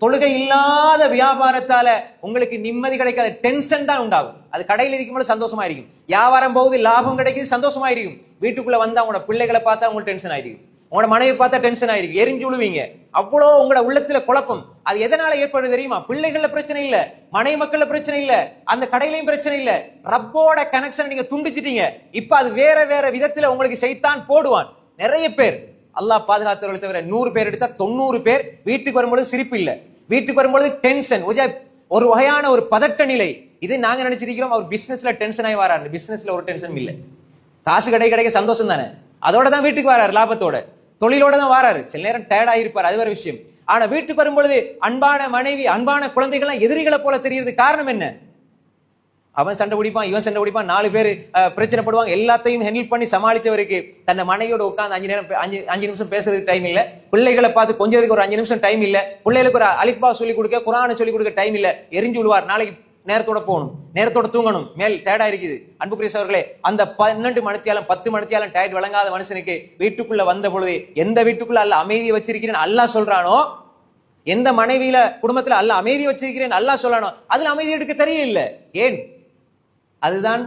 தொழுகை இல்லாத வியாபாரத்தால உங்களுக்கு நிம்மதி கிடைக்காத, டென்ஷன் தான் உண்டாகும். அது கடையில் இருக்கும்போது சந்தோஷமா இருக்கும், வியாபாரம் போகுது லாபம் கிடைக்குது சந்தோஷமா இருக்கும். வீட்டுக்குள்ள வந்தா உங்களோட பிள்ளைகளை பார்த்தா உங்களுக்கு டென்ஷன் ஆயிருக்கும், உங்களோட மனைவி பார்த்தா டென்ஷன் ஆயிருக்கும், எரிஞ்சுழுவீங்க. அவ்வளோ உங்களோட உள்ளத்துல குழப்பம். அது எதனால ஏற்படுது தெரியுமா? பிள்ளைகள்ல பிரச்சனை இல்ல, மனைவி மக்கள்ல பிரச்சனை இல்ல, அந்த கடையிலையும் பிரச்சனை இல்ல, ரப்போட கனெக்ஷன் நீங்க துண்டிச்சிட்டீங்க. இப்ப அது வேற வேற விதத்துல உங்களுக்கு சைத்தான் போடுவான். நிறைய பேர் அல்லாஹ் பாதுகாத்தவர்களை தவிர 100 பேர் எடுத்தா 90 பேர் வீட்டுக்கு வரும்போது சிரிப்பு இல்ல, வீட்டுக்கு வரும்போது டென்ஷன், ஒரு வகையான ஒரு பதட்ட நிலை. இது நாங்க நினைச்சிருக்கிறோம் அவர் பிசினஸ்ல டென்ஷன் ஆகி வராரு. பிசினஸ்ல ஒரு டென்ஷன் இல்ல, காசு கிடைக்க சந்தோஷம் தானே, அதோட தான் வீட்டுக்கு வராரு, லாபத்தோட தொழிலோட தான் வராரு. சில நேரம் டயர்ட் ஆகிருப்பார், அது வேற விஷயம். ஆனா வீட்டுக்கு வரும்பொழுது அன்பான மனைவி அன்பான குழந்தைகள் எதிரிகளை போல தெரியுது. காரணம் என்ன? அவன் சண்டை பிடிப்பான், இவன் சண்டை பிடிப்பான், 4 பேர் பிரச்சனை படுவாங்க. எல்லாத்தையும் ஹேண்டில் பண்ணி சமாளிச்சவருக்கு தன்னை மனைவியோட உட்காந்து 5 நிமிஷம் பேசுறதுக்கு டைம் இல்ல, பிள்ளைகளை பார்த்து கொஞ்சத்துக்கு ஒரு 5 நிமிஷம் டைம் இல்ல, பிள்ளைகளுக்கு ஒரு அலிஃபா சொல்லி கொடுக்க, குர்ஆனை சொல்லி கொடுக்க டைம் இல்ல, எரிஞ்சு விழுவார். நாளைக்கு நேரத்தோட போகணும், நேரத்தோட தூங்கணும், மேல் டயர்டா இருக்குது. அன்புக்குரிய சகோதரர்களே, அந்த 12 மணித்தியாலம் 10 மணித்தியாலம் டயர்ட் வழங்காத மனுஷனுக்கு வீட்டுக்குள்ள வந்த பொழுது எந்த வீட்டுக்குள்ள அல்லாஹ் அமைதியை வச்சிருக்கிறேன் அல்லாஹ் சொல்றானோ, எந்த மனைவியில குடும்பத்துல அல்லாஹ் அமைதி வச்சிருக்கிறேன் அல்லாஹ் சொல்றானோ, அதுல அமைதி எடுக்க தெரியல. ஏன்? அதுதான்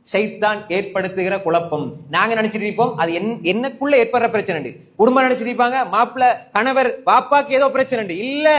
ஷைத்தான் ஏற்படுத்துகிற குழப்பம். நாங்க நினைச்சிட்டு இருப்போம் அது என்னக்குள்ள ஏற்படுற பிரச்சனை. குடும்பம் நினைச்சிட்டு இருப்பாங்க மாப்பிள்ள கணவர் பாப்பாக்கு ஏதோ பிரச்சனை இல்ல.